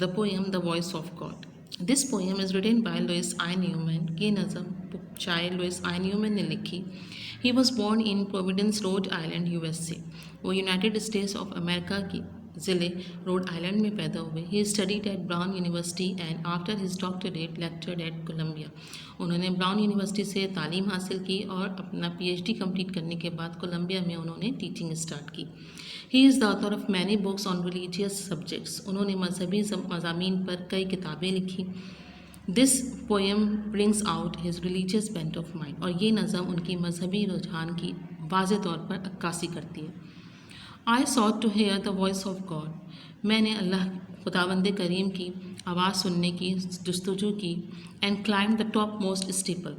The poem The Voice of God. This poem is written by Louis I. Newman. ये नज़म शायर Louis आई Newman ने लिखी. He was born in Providence, Rhode Island, USA. वो United States of America की ज़िले Rhode Island में पैदा हुए. He studied at Brown University and after his doctorate lectured at Columbia. उन्होंने ब्राउन यूनिवर्सिटी से तालीम हासिल की और अपना PhD कंप्लीट करने के बाद कोलंबिया में उन्होंने टीचिंग स्टार्ट की. He is the author of many books on religious subjects. उन्होंने मजहबी मज़ामीन पर कई किताबें लिखी. This poem brings out his religious bent of mind. और ये नज़म उनकी मजहबी रुझान की वाज़े तौर पर अक्कासी करती है. I sought to hear the voice of God. मैंने अल्लाह खुदावंद करीम की आवाज़ सुनने की जस्तजू की. And climb the top most staple.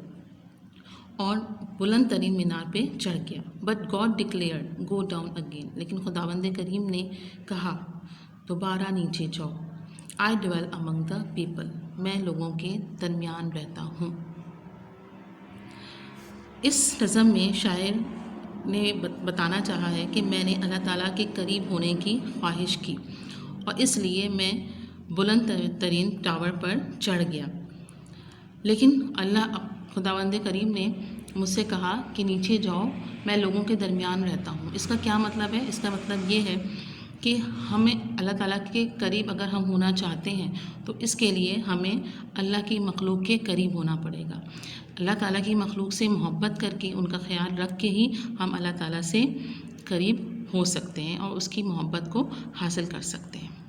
और बुलंद तरीन मीनार पे चढ़ गया. But God declared go down again. लेकिन खुदावंद करीम ने कहा दोबारा नीचे जाओ. आई ड्वेल अमंग द पीपल. मैं लोगों के दरमियान रहता हूँ. इस नज़म में शायर ने बताना चाहा है कि मैंने अल्लाह ताला के करीब होने की ख्वाहिश की और इसलिए मैं बुलंद तरीन टावर पर चढ़ गया. लेकिन अल्लाह खुदावंद करीम ने मुझसे कहा कि नीचे जाओ, मैं लोगों के दरमियान रहता हूँ. इसका क्या मतलब है? इसका मतलब ये है कि हमें अल्लाह ताला के करीब अगर हम होना चाहते हैं तो इसके लिए हमें अल्लाह की मखलूक के करीब होना पड़ेगा. अल्लाह ताला की मखलूक से मोहब्बत करके उनका ख्याल रख के ही हम अल्लाह ताला से करीब हो सकते हैं और उसकी मोहब्बत को हासिल कर सकते हैं.